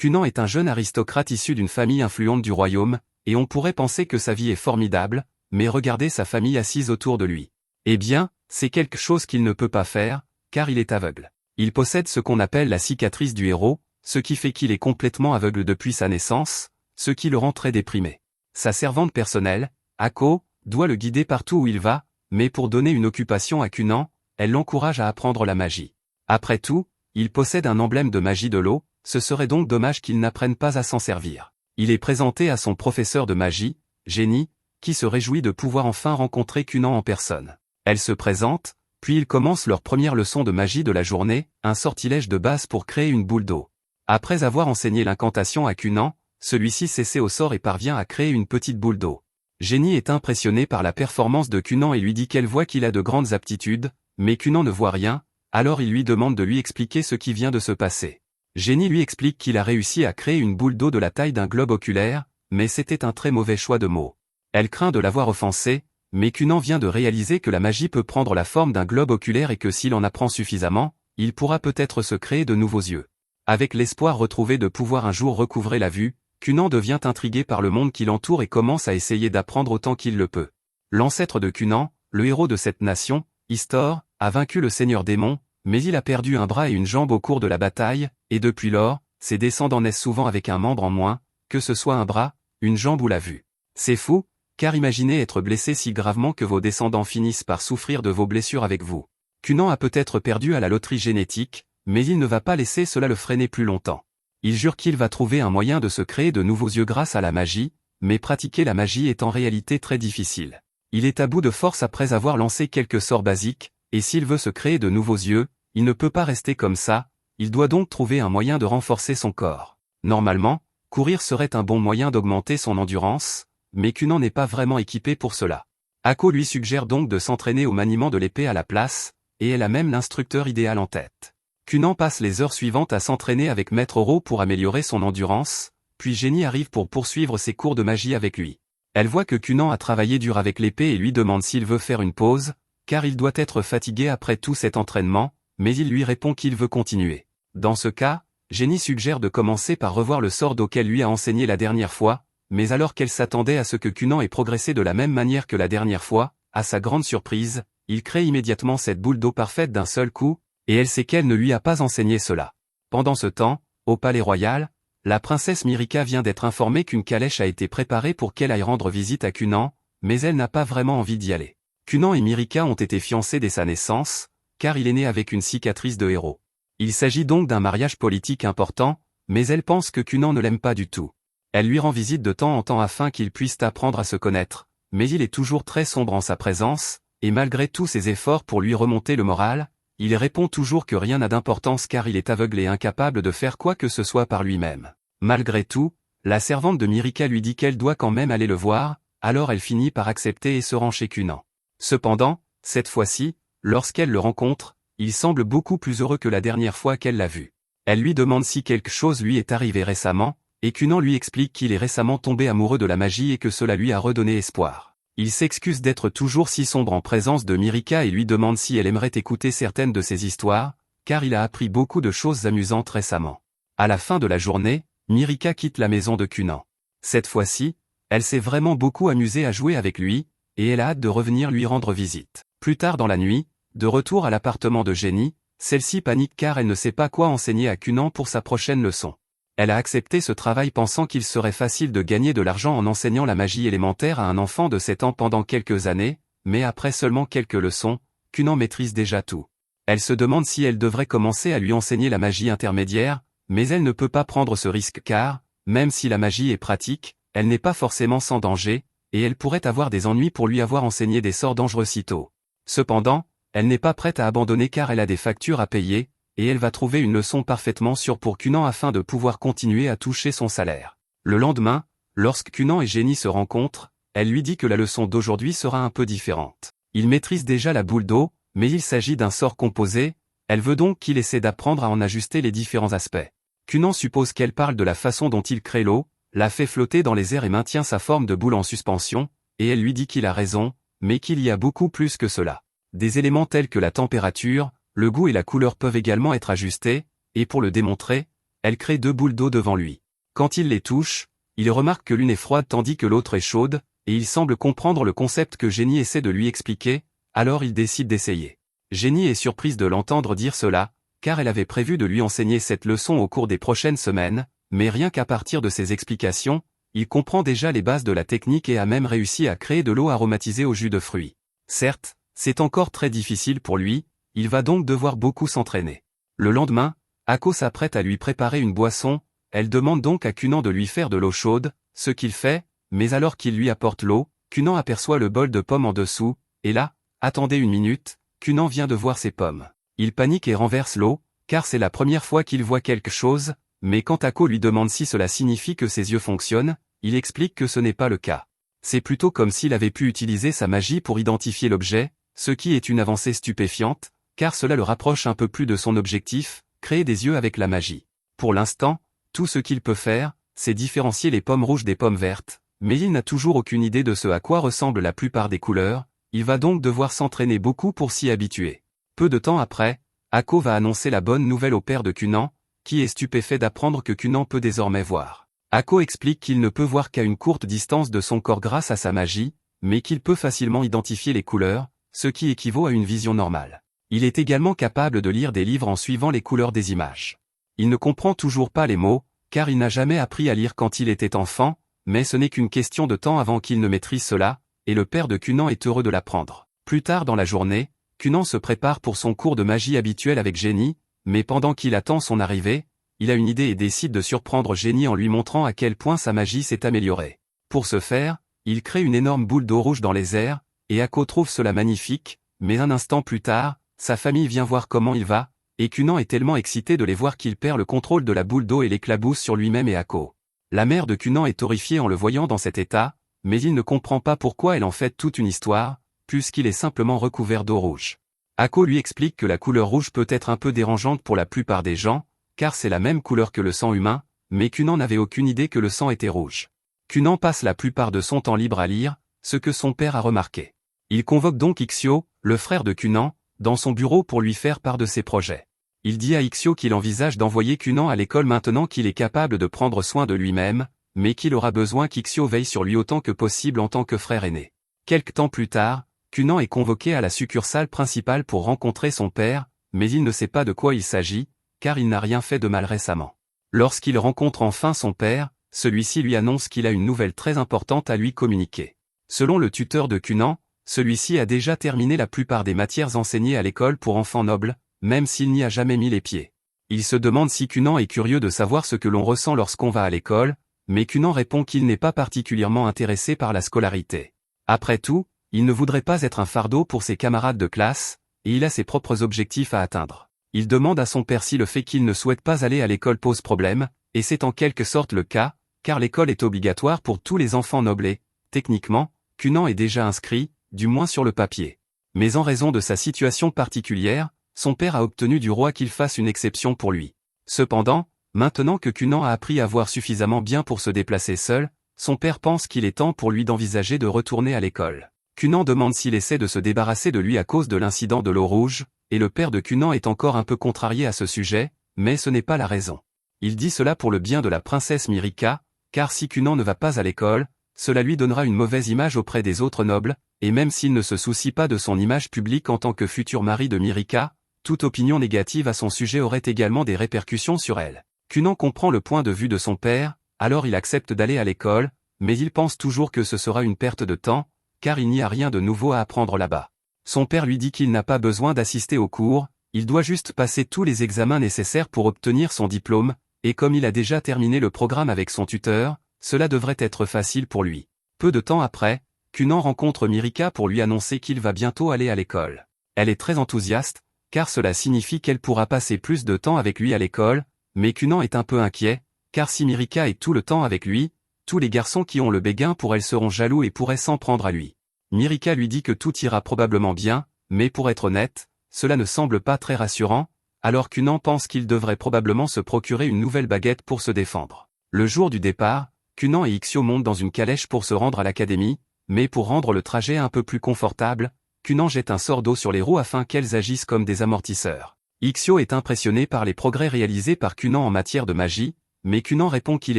Cunan est un jeune aristocrate issu d'une famille influente du royaume, et on pourrait penser que sa vie est formidable, mais regardez sa famille assise autour de lui. Eh bien, c'est quelque chose qu'il ne peut pas faire, car il est aveugle. Il possède ce qu'on appelle la cicatrice du héros, ce qui fait qu'il est complètement aveugle depuis sa naissance, ce qui le rend très déprimé. Sa servante personnelle, Ako, doit le guider partout où il va, mais pour donner une occupation à Cunan, elle l'encourage à apprendre la magie. Après tout, il possède un emblème de magie de l'eau, ce serait donc dommage qu'il n'apprenne pas à s'en servir. Il est présenté à son professeur de magie, Jenny, qui se réjouit de pouvoir enfin rencontrer Cunan en personne. Elle se présente, puis ils commencent leur première leçon de magie de la journée, un sortilège de base pour créer une boule d'eau. Après avoir enseigné l'incantation à Cunan, celui-ci s'essaie au sort et parvient à créer une petite boule d'eau. Jenny est impressionnée par la performance de Cunan et lui dit qu'elle voit qu'il a de grandes aptitudes, mais Cunan ne voit rien, alors il lui demande de lui expliquer ce qui vient de se passer. Jenny lui explique qu'il a réussi à créer une boule d'eau de la taille d'un globe oculaire, mais c'était un très mauvais choix de mots. Elle craint de l'avoir offensé, mais Cunan vient de réaliser que la magie peut prendre la forme d'un globe oculaire et que s'il en apprend suffisamment, il pourra peut-être se créer de nouveaux yeux. Avec l'espoir retrouvé de pouvoir un jour recouvrer la vue, Cunan devient intrigué par le monde qui l'entoure et commence à essayer d'apprendre autant qu'il le peut. L'ancêtre de Cunan, le héros de cette nation, Istor, a vaincu le seigneur démon, mais il a perdu un bras et une jambe au cours de la bataille, et depuis lors, ses descendants naissent souvent avec un membre en moins, que ce soit un bras, une jambe ou la vue. C'est fou, car imaginez être blessé si gravement que vos descendants finissent par souffrir de vos blessures avec vous. Cunan a peut-être perdu à la loterie génétique, mais il ne va pas laisser cela le freiner plus longtemps. Il jure qu'il va trouver un moyen de se créer de nouveaux yeux grâce à la magie, mais pratiquer la magie est en réalité très difficile. Il est à bout de force après avoir lancé quelques sorts basiques, et s'il veut se créer de nouveaux yeux, il ne peut pas rester comme ça, il doit donc trouver un moyen de renforcer son corps. Normalement, courir serait un bon moyen d'augmenter son endurance, mais Cunan n'est pas vraiment équipé pour cela. Ako lui suggère donc de s'entraîner au maniement de l'épée à la place, et elle a même l'instructeur idéal en tête. Cunan passe les heures suivantes à s'entraîner avec Maître Oro pour améliorer son endurance, puis Jenny arrive pour poursuivre ses cours de magie avec lui. Elle voit que Cunan a travaillé dur avec l'épée et lui demande s'il veut faire une pause, car il doit être fatigué après tout cet entraînement, mais il lui répond qu'il veut continuer. Dans ce cas, Jenny suggère de commencer par revoir le sort d'eau qu'elle lui a enseigné la dernière fois, mais alors qu'elle s'attendait à ce que Cunan ait progressé de la même manière que la dernière fois, à sa grande surprise, il crée immédiatement cette boule d'eau parfaite d'un seul coup, et elle sait qu'elle ne lui a pas enseigné cela. Pendant ce temps, au palais royal, la princesse Myrika vient d'être informée qu'une calèche a été préparée pour qu'elle aille rendre visite à Cunan, mais elle n'a pas vraiment envie d'y aller. Cunan et Myrika ont été fiancés dès sa naissance, car il est né avec une cicatrice de héros. Il s'agit donc d'un mariage politique important, mais elle pense que Cunan ne l'aime pas du tout. Elle lui rend visite de temps en temps afin qu'ils puissent apprendre à se connaître, mais il est toujours très sombre en sa présence, et malgré tous ses efforts pour lui remonter le moral, il répond toujours que rien n'a d'importance car il est aveugle et incapable de faire quoi que ce soit par lui-même. Malgré tout, la servante de Myrika lui dit qu'elle doit quand même aller le voir, alors elle finit par accepter et se rend chez Cunan. Cependant, cette fois-ci, lorsqu'elle le rencontre, il semble beaucoup plus heureux que la dernière fois qu'elle l'a vu. Elle lui demande si quelque chose lui est arrivé récemment, et Cunan lui explique qu'il est récemment tombé amoureux de la magie et que cela lui a redonné espoir. Il s'excuse d'être toujours si sombre en présence de Myrika et lui demande si elle aimerait écouter certaines de ses histoires, car il a appris beaucoup de choses amusantes récemment. À la fin de la journée, Myrika quitte la maison de Cunan. Cette fois-ci, elle s'est vraiment beaucoup amusée à jouer avec lui, et elle a hâte de revenir lui rendre visite. Plus tard dans la nuit, de retour à l'appartement de Jenny, celle-ci panique car elle ne sait pas quoi enseigner à Cunan pour sa prochaine leçon. Elle a accepté ce travail pensant qu'il serait facile de gagner de l'argent en enseignant la magie élémentaire à un enfant de 7 ans pendant quelques années, mais après seulement quelques leçons, Cunan maîtrise déjà tout. Elle se demande si elle devrait commencer à lui enseigner la magie intermédiaire, mais elle ne peut pas prendre ce risque car, même si la magie est pratique, elle n'est pas forcément sans danger, et elle pourrait avoir des ennuis pour lui avoir enseigné des sorts dangereux si tôt. Cependant, elle n'est pas prête à abandonner car elle a des factures à payer, et elle va trouver une leçon parfaitement sûre pour Cunan afin de pouvoir continuer à toucher son salaire. Le lendemain, lorsque Cunan et Jenny se rencontrent, elle lui dit que la leçon d'aujourd'hui sera un peu différente. Il maîtrise déjà la boule d'eau, mais il s'agit d'un sort composé, elle veut donc qu'il essaie d'apprendre à en ajuster les différents aspects. Cunan suppose qu'elle parle de la façon dont il crée l'eau, la fait flotter dans les airs et maintient sa forme de boule en suspension, et elle lui dit qu'il a raison, mais qu'il y a beaucoup plus que cela. Des éléments tels que la température, le goût et la couleur peuvent également être ajustés, et pour le démontrer, Elle crée 2 boules d'eau devant lui. Quand il les touche, il remarque que l'une est froide tandis que l'autre est chaude, et il semble comprendre le concept que Jenny essaie de lui expliquer, alors il décide d'essayer. Jenny est surprise de l'entendre dire cela, car elle avait prévu de lui enseigner cette leçon au cours des prochaines semaines, mais rien qu'à partir de ses explications, il comprend déjà les bases de la technique et a même réussi à créer de l'eau aromatisée au jus de fruits. Certes, c'est encore très difficile pour lui, il va donc devoir beaucoup s'entraîner. Le lendemain, Ako s'apprête à lui préparer une boisson, elle demande donc à Cunan de lui faire de l'eau chaude, ce qu'il fait, mais alors qu'il lui apporte l'eau, Cunan aperçoit le bol de pommes en dessous, et là, attendez une minute, Cunan vient de voir ses pommes. Il panique et renverse l'eau, car c'est la première fois qu'il voit quelque chose, mais quand Ako lui demande si cela signifie que ses yeux fonctionnent, il explique que ce n'est pas le cas. C'est plutôt comme s'il avait pu utiliser sa magie pour identifier l'objet, ce qui est une avancée stupéfiante, car cela le rapproche un peu plus de son objectif, créer des yeux avec la magie. Pour l'instant, tout ce qu'il peut faire, c'est différencier les pommes rouges des pommes vertes, mais il n'a toujours aucune idée de ce à quoi ressemblent la plupart des couleurs, il va donc devoir s'entraîner beaucoup pour s'y habituer. Peu de temps après, Ako va annoncer la bonne nouvelle au père de Cunan, qui est stupéfait d'apprendre que Cunan peut désormais voir. Ako explique qu'il ne peut voir qu'à une courte distance de son corps grâce à sa magie, mais qu'il peut facilement identifier les couleurs, ce qui équivaut à une vision normale. Il est également capable de lire des livres en suivant les couleurs des images. Il ne comprend toujours pas les mots, car il n'a jamais appris à lire quand il était enfant, mais ce n'est qu'une question de temps avant qu'il ne maîtrise cela, et le père de Cunan est heureux de l'apprendre. Plus tard dans la journée, Cunan se prépare pour son cours de magie habituel avec Jenny, mais pendant qu'il attend son arrivée, il a une idée et décide de surprendre Jenny en lui montrant à quel point sa magie s'est améliorée. Pour ce faire, il crée une énorme boule d'eau rouge dans les airs, et Ako trouve cela magnifique, mais un instant plus tard, sa famille vient voir comment il va, et Cunan est tellement excité de les voir qu'il perd le contrôle de la boule d'eau et l'éclabousse sur lui-même et Ako. La mère de Cunan est horrifiée en le voyant dans cet état, mais il ne comprend pas pourquoi elle en fait toute une histoire, puisqu'il est simplement recouvert d'eau rouge. Ako lui explique que la couleur rouge peut être un peu dérangeante pour la plupart des gens, car c'est la même couleur que le sang humain, mais Cunan n'avait aucune idée que le sang était rouge. Cunan passe la plupart de son temps libre à lire, ce que son père a remarqué. Il convoque donc Ixio, le frère de Cunan, dans son bureau pour lui faire part de ses projets. Il dit à Ixio qu'il envisage d'envoyer Cunan à l'école maintenant qu'il est capable de prendre soin de lui-même, mais qu'il aura besoin qu'Ixio veille sur lui autant que possible en tant que frère aîné. Quelque temps plus tard, Cunan est convoqué à la succursale principale pour rencontrer son père, mais il ne sait pas de quoi il s'agit, car il n'a rien fait de mal récemment. Lorsqu'il rencontre enfin son père, celui-ci lui annonce qu'il a une nouvelle très importante à lui communiquer. Selon le tuteur de Cunan, celui-ci a déjà terminé la plupart des matières enseignées à l'école pour enfants nobles, même s'il n'y a jamais mis les pieds. Il se demande si Cunan est curieux de savoir ce que l'on ressent lorsqu'on va à l'école, mais Cunan répond qu'il n'est pas particulièrement intéressé par la scolarité. Après tout, il ne voudrait pas être un fardeau pour ses camarades de classe, et il a ses propres objectifs à atteindre. Il demande à son père si le fait qu'il ne souhaite pas aller à l'école pose problème, et c'est en quelque sorte le cas, car l'école est obligatoire pour tous les enfants nobles et, techniquement, Cunan est déjà inscrit, du moins sur le papier. Mais en raison de sa situation particulière, son père a obtenu du roi qu'il fasse une exception pour lui. Cependant, maintenant que Cunan a appris à voir suffisamment bien pour se déplacer seul, son père pense qu'il est temps pour lui d'envisager de retourner à l'école. Cunan demande s'il essaie de se débarrasser de lui à cause de l'incident de l'eau rouge, et le père de Cunan est encore un peu contrarié à ce sujet, mais ce n'est pas la raison. Il dit cela pour le bien de la princesse Mirica, car si Cunan ne va pas à l'école, cela lui donnera une mauvaise image auprès des autres nobles, et même s'il ne se soucie pas de son image publique en tant que futur mari de Mirica, toute opinion négative à son sujet aurait également des répercussions sur elle. Cunan comprend le point de vue de son père, alors il accepte d'aller à l'école, mais il pense toujours que ce sera une perte de temps, car il n'y a rien de nouveau à apprendre là-bas. Son père lui dit qu'il n'a pas besoin d'assister aux cours, il doit juste passer tous les examens nécessaires pour obtenir son diplôme, et comme il a déjà terminé le programme avec son tuteur, cela devrait être facile pour lui. Peu de temps après, Cunan rencontre Mirica pour lui annoncer qu'il va bientôt aller à l'école. Elle est très enthousiaste, car cela signifie qu'elle pourra passer plus de temps avec lui à l'école, mais Cunan est un peu inquiet, car si Mirica est tout le temps avec lui, tous les garçons qui ont le béguin pour elle seront jaloux et pourraient s'en prendre à lui. Mirica lui dit que tout ira probablement bien, mais pour être honnête, cela ne semble pas très rassurant, alors Cunan pense qu'il devrait probablement se procurer une nouvelle baguette pour se défendre. Le jour du départ, Cunan et Ixio montent dans une calèche pour se rendre à l'académie, mais pour rendre le trajet un peu plus confortable, Cunan jette un sort d'eau sur les roues afin qu'elles agissent comme des amortisseurs. Ixio est impressionné par les progrès réalisés par Kunan en matière de magie, mais Kunan répond qu'il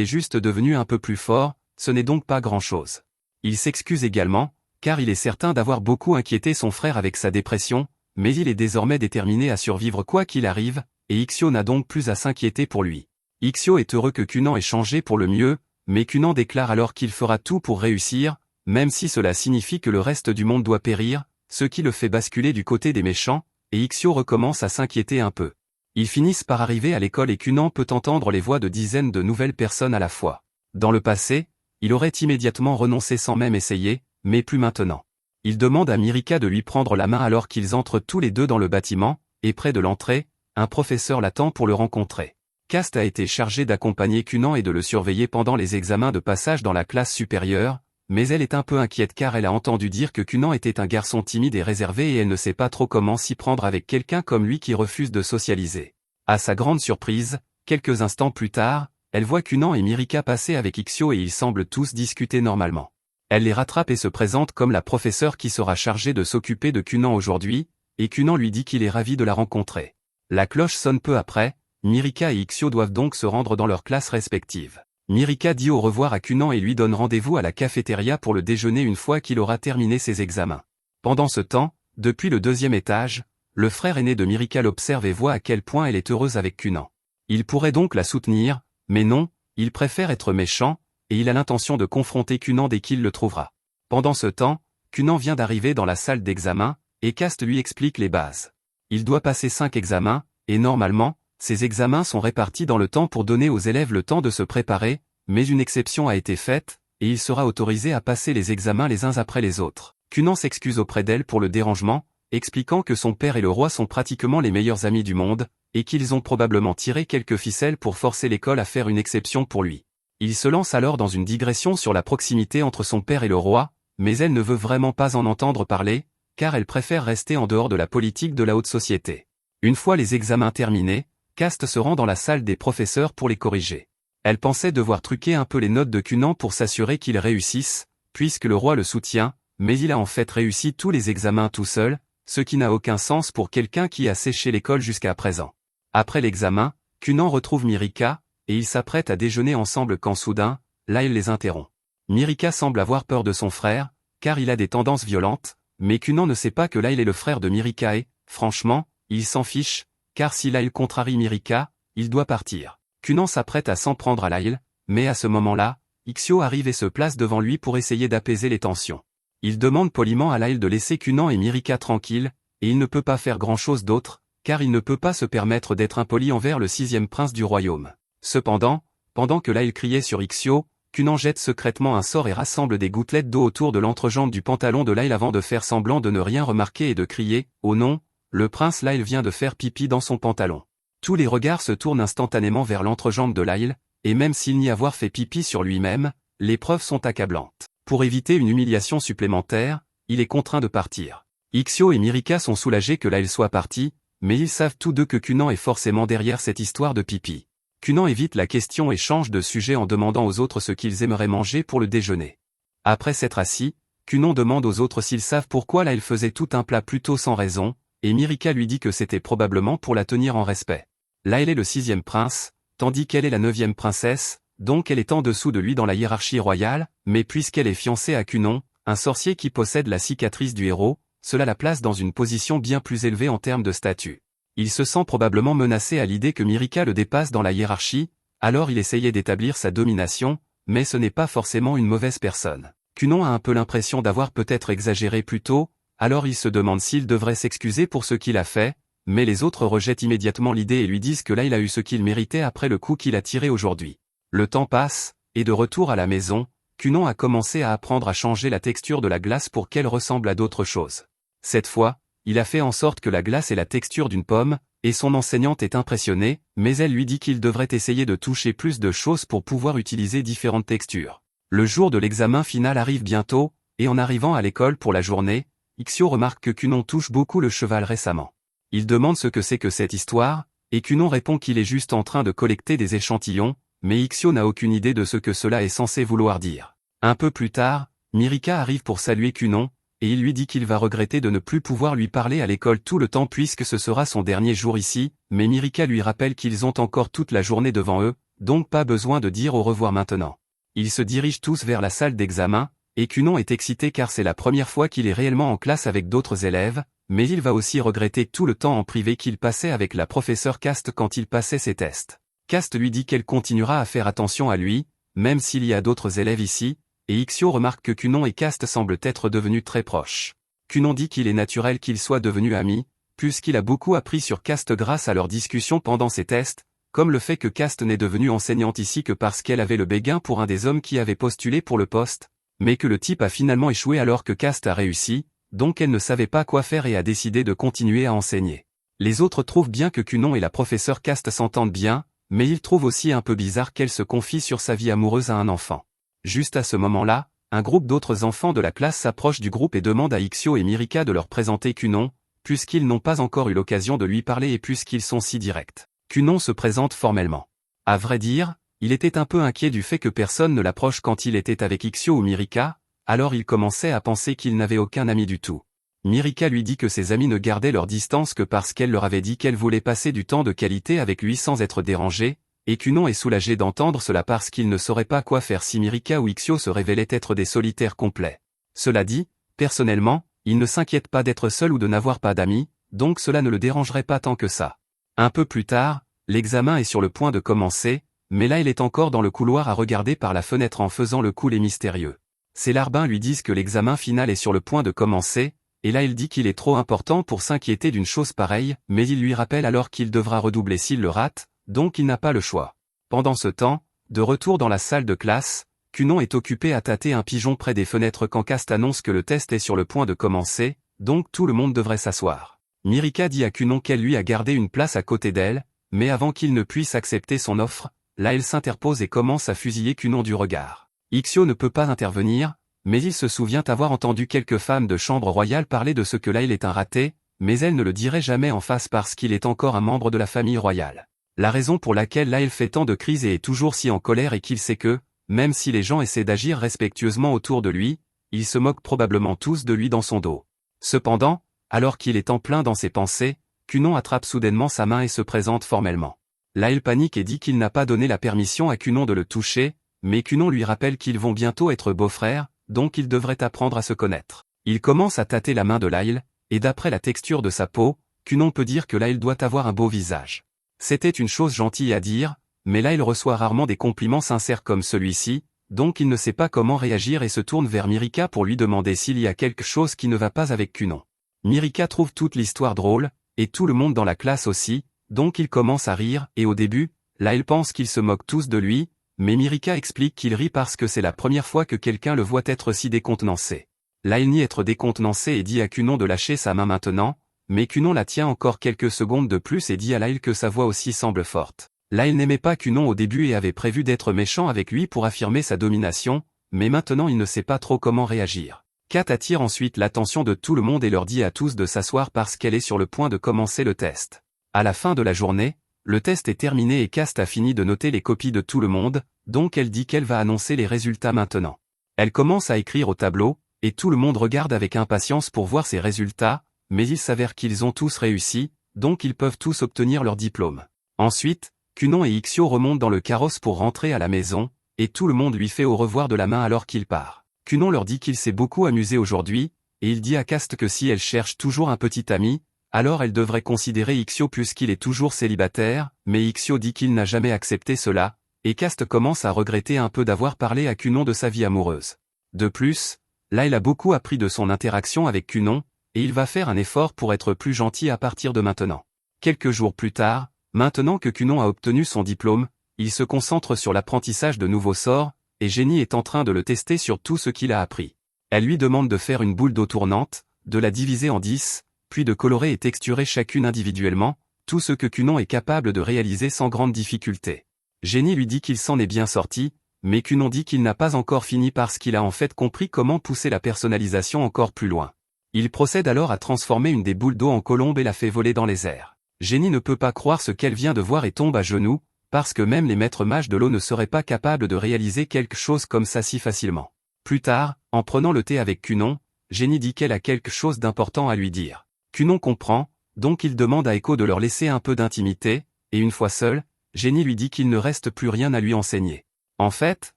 est juste devenu un peu plus fort, ce n'est donc pas grand-chose. Il s'excuse également, car il est certain d'avoir beaucoup inquiété son frère avec sa dépression, mais il est désormais déterminé à survivre quoi qu'il arrive, et Ixio n'a donc plus à s'inquiéter pour lui. Ixio est heureux que Kunan ait changé pour le mieux, mais Kunan déclare alors qu'il fera tout pour réussir, même si cela signifie que le reste du monde doit périr, ce qui le fait basculer du côté des méchants, et Ixio recommence à s'inquiéter un peu. Ils finissent par arriver à l'école et Kunan peut entendre les voix de dizaines de nouvelles personnes à la fois. Dans le passé, il aurait immédiatement renoncé sans même essayer, mais plus maintenant. Il demande à Mirika de lui prendre la main alors qu'ils entrent tous les deux dans le bâtiment, et près de l'entrée, un professeur l'attend pour le rencontrer. Cast a été chargé d'accompagner Kunan et de le surveiller pendant les examens de passage dans la classe supérieure, mais elle est un peu inquiète car elle a entendu dire que Kunan était un garçon timide et réservé et elle ne sait pas trop comment s'y prendre avec quelqu'un comme lui qui refuse de socialiser. À sa grande surprise, quelques instants plus tard, elle voit Kunan et Mirika passer avec Ixio et ils semblent tous discuter normalement. Elle les rattrape et se présente comme la professeure qui sera chargée de s'occuper de Kunan aujourd'hui, et Kunan lui dit qu'il est ravi de la rencontrer. La cloche sonne peu après, Mirika et Ixio doivent donc se rendre dans leurs classes respectives. Mirika dit au revoir à Kunan et lui donne rendez-vous à la cafétéria pour le déjeuner une fois qu'il aura terminé ses examens. Pendant ce temps, depuis le deuxième étage, le frère aîné de Mirika l'observe et voit à quel point elle est heureuse avec Kunan. Il pourrait donc la soutenir, mais non, il préfère être méchant, et il a l'intention de confronter Kunan dès qu'il le trouvera. Pendant ce temps, Kunan vient d'arriver dans la salle d'examen, et Cast lui explique les bases. Il doit passer 5 examens, et normalement, ces examens sont répartis dans le temps pour donner aux élèves le temps de se préparer, mais une exception a été faite, et il sera autorisé à passer les examens les uns après les autres. Kunan s'excuse auprès d'elle pour le dérangement, expliquant que son père et le roi sont pratiquement les meilleurs amis du monde, et qu'ils ont probablement tiré quelques ficelles pour forcer l'école à faire une exception pour lui. Il se lance alors dans une digression sur la proximité entre son père et le roi, mais elle ne veut vraiment pas en entendre parler, car elle préfère rester en dehors de la politique de la haute société. Une fois les examens terminés, Cast se rend dans la salle des professeurs pour les corriger. Elle pensait devoir truquer un peu les notes de Kunan pour s'assurer qu'il réussisse, puisque le roi le soutient, mais il a en fait réussi tous les examens tout seul, ce qui n'a aucun sens pour quelqu'un qui a séché l'école jusqu'à présent. Après l'examen, Kunan retrouve Mirika, et ils s'apprêtent à déjeuner ensemble quand soudain, Lyle les interrompt. Mirika semble avoir peur de son frère, car il a des tendances violentes, mais Kunan ne sait pas que Lyle est le frère de Mirika et, franchement, il s'en fiche, car si Lyle contrarie Mirika, il doit partir. Kunan s'apprête à s'en prendre à Lyle, mais à ce moment-là, Ixio arrive et se place devant lui pour essayer d'apaiser les tensions. Il demande poliment à Lyle de laisser Kunan et Mirika tranquilles, et il ne peut pas faire grand-chose d'autre, car il ne peut pas se permettre d'être impoli envers le 6e prince du royaume. Cependant, pendant que Lyle criait sur Ixio, Kunan jette secrètement un sort et rassemble des gouttelettes d'eau autour de l'entrejambe du pantalon de Lyle avant de faire semblant de ne rien remarquer et de crier « Oh non, le prince Lyle vient de faire pipi dans son pantalon ». Tous les regards se tournent instantanément vers l'entrejambe de Lyle, et même s'il n'y avoir fait pipi sur lui-même, les preuves sont accablantes. Pour éviter une humiliation supplémentaire, il est contraint de partir. Ixio et Mirika sont soulagés que Lyle soit parti, mais ils savent tous deux que Kunan est forcément derrière cette histoire de pipi. Kunan évite la question et change de sujet en demandant aux autres ce qu'ils aimeraient manger pour le déjeuner. Après s'être assis, Kunan demande aux autres s'ils savent pourquoi Lyle faisait tout un plat plutôt sans raison, et Mirika lui dit que c'était probablement pour la tenir en respect. Lyle est le 6e prince, tandis qu'elle est la 9e princesse, donc elle est en dessous de lui dans la hiérarchie royale, mais puisqu'elle est fiancée à Kunan, un sorcier qui possède la cicatrice du héros, cela la place dans une position bien plus élevée en termes de statut. Il se sent probablement menacé à l'idée que Mirika le dépasse dans la hiérarchie, alors il essayait d'établir sa domination, mais ce n'est pas forcément une mauvaise personne. Kunan a un peu l'impression d'avoir peut-être exagéré plus tôt, alors il se demande s'il devrait s'excuser pour ce qu'il a fait, mais les autres rejettent immédiatement l'idée et lui disent que là il a eu ce qu'il méritait après le coup qu'il a tiré aujourd'hui. Le temps passe, et de retour à la maison, Kunan a commencé à apprendre à changer la texture de la glace pour qu'elle ressemble à d'autres choses. Cette fois, il a fait en sorte que la glace ait la texture d'une pomme, et son enseignante est impressionnée, mais elle lui dit qu'il devrait essayer de toucher plus de choses pour pouvoir utiliser différentes textures. Le jour de l'examen final arrive bientôt, et en arrivant à l'école pour la journée, Ixio remarque que Kunan touche beaucoup le cheval récemment. Il demande ce que c'est que cette histoire, et Kunan répond qu'il est juste en train de collecter des échantillons, mais Ixio n'a aucune idée de ce que cela est censé vouloir dire. Un peu plus tard, Mirika arrive pour saluer Kunan, et il lui dit qu'il va regretter de ne plus pouvoir lui parler à l'école tout le temps puisque ce sera son dernier jour ici, mais Mirika lui rappelle qu'ils ont encore toute la journée devant eux, donc pas besoin de dire au revoir maintenant. Ils se dirigent tous vers la salle d'examen, et Kunon est excité car c'est la première fois qu'il est réellement en classe avec d'autres élèves, mais il va aussi regretter tout le temps en privé qu'il passait avec la professeure Cast quand il passait ses tests. Cast lui dit qu'elle continuera à faire attention à lui, même s'il y a d'autres élèves ici, et Ixio remarque que Kunon et Cast semblent être devenus très proches. Kunon dit qu'il est naturel qu'ils soient devenus amis, puisqu'il a beaucoup appris sur Cast grâce à leurs discussions pendant ses tests, comme le fait que Cast n'est devenue enseignante ici que parce qu'elle avait le béguin pour un des hommes qui avait postulé pour le poste, mais que le type a finalement échoué alors que Cast a réussi, donc elle ne savait pas quoi faire et a décidé de continuer à enseigner. Les autres trouvent bien que Kunon et la professeure Cast s'entendent bien, mais ils trouvent aussi un peu bizarre qu'elle se confie sur sa vie amoureuse à un enfant. Juste à ce moment-là, un groupe d'autres enfants de la classe s'approche du groupe et demande à Ixio et Mirika de leur présenter Kunon, puisqu'ils n'ont pas encore eu l'occasion de lui parler et puisqu'ils sont si directs. Kunon se présente formellement. À vrai dire, il était un peu inquiet du fait que personne ne l'approche quand il était avec Ixio ou Mirika, alors il commençait à penser qu'il n'avait aucun ami du tout. Mirika lui dit que ses amis ne gardaient leur distance que parce qu'elle leur avait dit qu'elle voulait passer du temps de qualité avec lui sans être dérangée, et Kunon est soulagé d'entendre cela parce qu'il ne saurait pas quoi faire si Mirika ou Ixio se révélaient être des solitaires complets. Cela dit, personnellement, il ne s'inquiète pas d'être seul ou de n'avoir pas d'amis, donc cela ne le dérangerait pas tant que ça. Un peu plus tard, l'examen est sur le point de commencer, mais là il est encore dans le couloir à regarder par la fenêtre en faisant le cool et mystérieux. Ses larbins lui disent que l'examen final est sur le point de commencer, et là il dit qu'il est trop important pour s'inquiéter d'une chose pareille, mais il lui rappelle alors qu'il devra redoubler s'il le rate, donc il n'a pas le choix. Pendant ce temps, de retour dans la salle de classe, Kunon est occupé à tâter un pigeon près des fenêtres quand Cast annonce que le test est sur le point de commencer, donc tout le monde devrait s'asseoir. Mirika dit à Kunon qu'elle lui a gardé une place à côté d'elle, mais avant qu'il ne puisse accepter son offre, là elle s'interpose et commence à fusiller Kunon du regard. Ixio ne peut pas intervenir, mais il se souvient avoir entendu quelques femmes de chambre royale parler de ce que là il est un raté, mais elle ne le dirait jamais en face parce qu'il est encore un membre de la famille royale. La raison pour laquelle là il fait tant de crises et est toujours si en colère est qu'il sait que, même si les gens essaient d'agir respectueusement autour de lui, ils se moquent probablement tous de lui dans son dos. Cependant, alors qu'il est en plein dans ses pensées, Kunon attrape soudainement sa main et se présente formellement. Là il panique et dit qu'il n'a pas donné la permission à Kunon de le toucher, mais Kunon lui rappelle qu'ils vont bientôt être beaux-frères, donc ils devraient apprendre à se connaître. Il commence à tâter la main de Lyle, et d'après la texture de sa peau, Kunon peut dire que Lyle doit avoir un beau visage. C'était une chose gentille à dire, mais là il reçoit rarement des compliments sincères comme celui-ci, donc il ne sait pas comment réagir et se tourne vers Mirika pour lui demander s'il y a quelque chose qui ne va pas avec Kunon. Mirika trouve toute l'histoire drôle, et tout le monde dans la classe aussi, donc il commence à rire, et au début, là il pense qu'ils se moquent tous de lui, mais Mirika explique qu'il rit parce que c'est la première fois que quelqu'un le voit être si décontenancé. Là il nie être décontenancé et dit à Kunon de lâcher sa main maintenant, mais Kunon la tient encore quelques secondes de plus et dit à Lyle que sa voix aussi semble forte. Lyle n'aimait pas Kunon au début et avait prévu d'être méchant avec lui pour affirmer sa domination, mais maintenant il ne sait pas trop comment réagir. Kat attire ensuite l'attention de tout le monde et leur dit à tous de s'asseoir parce qu'elle est sur le point de commencer le test. À la fin de la journée, le test est terminé et Cast a fini de noter les copies de tout le monde, donc elle dit qu'elle va annoncer les résultats maintenant. Elle commence à écrire au tableau, et tout le monde regarde avec impatience pour voir ses résultats, mais il s'avère qu'ils ont tous réussi, donc ils peuvent tous obtenir leur diplôme. Ensuite, Kunon et Ixio remontent dans le carrosse pour rentrer à la maison, et tout le monde lui fait au revoir de la main alors qu'il part. Kunon leur dit qu'il s'est beaucoup amusé aujourd'hui, et il dit à Cast que si elle cherche toujours un petit ami, alors elle devrait considérer Ixio puisqu'il est toujours célibataire, mais Ixio dit qu'il n'a jamais accepté cela, et Cast commence à regretter un peu d'avoir parlé à Kunon de sa vie amoureuse. De plus, là il a beaucoup appris de son interaction avec Kunon, et il va faire un effort pour être plus gentil à partir de maintenant. Quelques jours plus tard, maintenant que Kunon a obtenu son diplôme, il se concentre sur l'apprentissage de nouveaux sorts, et Jenny est en train de le tester sur tout ce qu'il a appris. Elle lui demande de faire une boule d'eau tournante, de la diviser en 10, puis de colorer et texturer chacune individuellement, tout ce que Kunon est capable de réaliser sans grande difficulté. Jenny lui dit qu'il s'en est bien sorti, mais Kunon dit qu'il n'a pas encore fini parce qu'il a en fait compris comment pousser la personnalisation encore plus loin. Il procède alors à transformer une des boules d'eau en colombe et la fait voler dans les airs. Jenny ne peut pas croire ce qu'elle vient de voir et tombe à genoux, parce que même les maîtres mages de l'eau ne seraient pas capables de réaliser quelque chose comme ça si facilement. Plus tard, en prenant le thé avec Kunon, Jenny dit qu'elle a quelque chose d'important à lui dire. Cunon comprend, donc il demande à Echo de leur laisser un peu d'intimité, et une fois seule, Jenny lui dit qu'il ne reste plus rien à lui enseigner. En fait,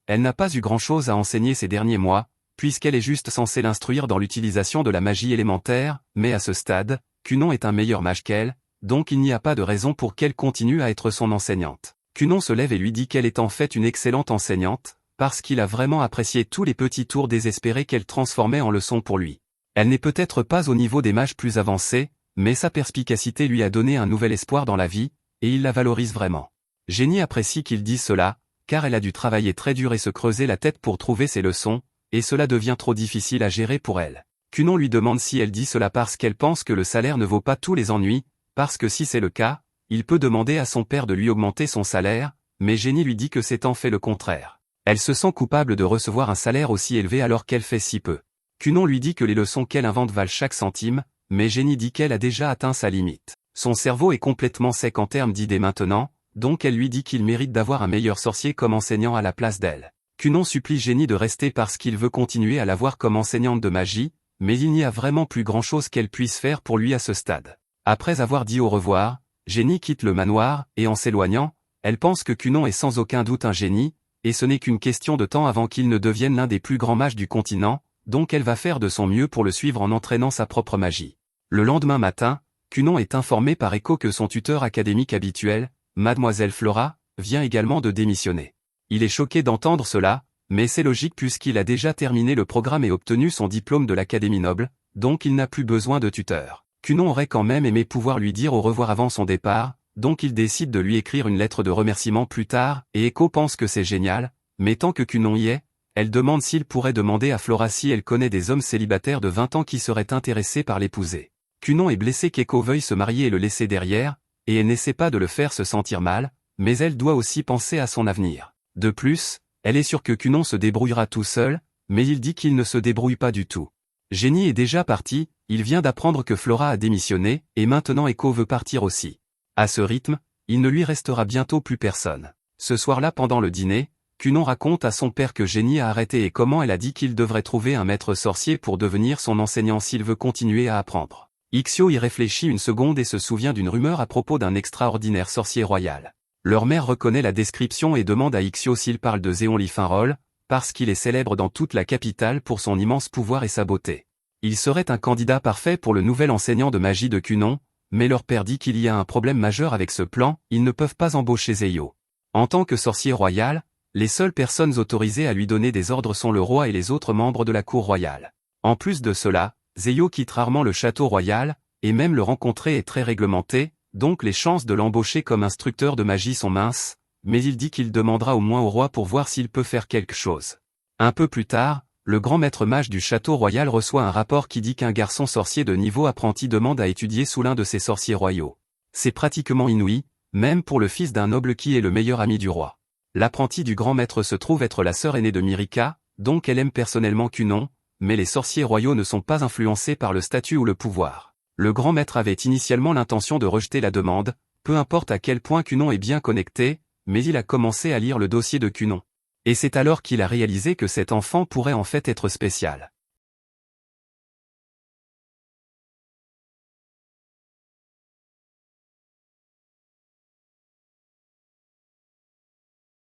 elle n'a pas eu grand-chose à enseigner ces derniers mois, puisqu'elle est juste censée l'instruire dans l'utilisation de la magie élémentaire, mais à ce stade, Cunon est un meilleur mage qu'elle, donc il n'y a pas de raison pour qu'elle continue à être son enseignante. Cunon se lève et lui dit qu'elle est en fait une excellente enseignante, parce qu'il a vraiment apprécié tous les petits tours désespérés qu'elle transformait en leçons pour lui. Elle n'est peut-être pas au niveau des mages plus avancés, mais sa perspicacité lui a donné un nouvel espoir dans la vie, et il la valorise vraiment. Jenny apprécie qu'il dise cela, car elle a dû travailler très dur et se creuser la tête pour trouver ses leçons, et cela devient trop difficile à gérer pour elle. Cunon lui demande si elle dit cela parce qu'elle pense que le salaire ne vaut pas tous les ennuis, parce que si c'est le cas, il peut demander à son père de lui augmenter son salaire, mais Jenny lui dit que c'est en fait le contraire. Elle se sent coupable de recevoir un salaire aussi élevé alors qu'elle fait si peu. Cunon lui dit que les leçons qu'elle invente valent chaque centime, mais Jenny dit qu'elle a déjà atteint sa limite. Son cerveau est complètement sec en termes d'idées maintenant, donc elle lui dit qu'il mérite d'avoir un meilleur sorcier comme enseignant à la place d'elle. Cunon supplie Jenny de rester parce qu'il veut continuer à la voir comme enseignante de magie, mais il n'y a vraiment plus grand-chose qu'elle puisse faire pour lui à ce stade. Après avoir dit au revoir, Jenny quitte le manoir, et en s'éloignant, elle pense que Cunon est sans aucun doute un génie, et ce n'est qu'une question de temps avant qu'il ne devienne l'un des plus grands mages du continent, donc elle va faire de son mieux pour le suivre en entraînant sa propre magie. Le lendemain matin, Cunon est informé par Echo que son tuteur académique habituel, Mademoiselle Flora, vient également de démissionner. Il est choqué d'entendre cela, mais c'est logique puisqu'il a déjà terminé le programme et obtenu son diplôme de l'Académie Noble, donc il n'a plus besoin de tuteur. Cunon aurait quand même aimé pouvoir lui dire au revoir avant son départ, donc il décide de lui écrire une lettre de remerciement plus tard, et Echo pense que c'est génial, mais tant que Cunon y est, elle demande s'il pourrait demander à Flora si elle connaît des hommes célibataires de 20 ans qui seraient intéressés par l'épouser. Cunon est blessé qu'Echo veuille se marier et le laisser derrière, et elle n'essaie pas de le faire se sentir mal, mais elle doit aussi penser à son avenir. De plus, elle est sûre que Cunon se débrouillera tout seul, mais il dit qu'il ne se débrouille pas du tout. Jenny est déjà parti, il vient d'apprendre que Flora a démissionné, et maintenant Echo veut partir aussi. À ce rythme, il ne lui restera bientôt plus personne. Ce soir-là pendant le dîner, Cunon raconte à son père que Jenny a arrêté et comment elle a dit qu'il devrait trouver un maître sorcier pour devenir son enseignant s'il veut continuer à apprendre. Ixio y réfléchit une seconde et se souvient d'une rumeur à propos d'un extraordinaire sorcier royal. Leur mère reconnaît la description et demande à Ixio s'il parle de Zéon Lifinrol, parce qu'il est célèbre dans toute la capitale pour son immense pouvoir et sa beauté. Il serait un candidat parfait pour le nouvel enseignant de magie de Cunon, mais leur père dit qu'il y a un problème majeur avec ce plan, ils ne peuvent pas embaucher Zeyo. En tant que sorcier royal, les seules personnes autorisées à lui donner des ordres sont le roi et les autres membres de la cour royale. En plus de cela, Zeyo quitte rarement le château royal, et même le rencontrer est très réglementé, donc les chances de l'embaucher comme instructeur de magie sont minces, mais il dit qu'il demandera au moins au roi pour voir s'il peut faire quelque chose. Un peu plus tard, le grand maître mage du château royal reçoit un rapport qui dit qu'un garçon sorcier de niveau apprenti demande à étudier sous l'un de ses sorciers royaux. C'est pratiquement inouï, même pour le fils d'un noble qui est le meilleur ami du roi. L'apprenti du grand maître se trouve être la sœur aînée de Mirika, donc elle aime personnellement Cunon, mais les sorciers royaux ne sont pas influencés par le statut ou le pouvoir. Le grand maître avait initialement l'intention de rejeter la demande, peu importe à quel point Cunon est bien connecté, mais il a commencé à lire le dossier de Cunon. Et c'est alors qu'il a réalisé que cet enfant pourrait en fait être spécial.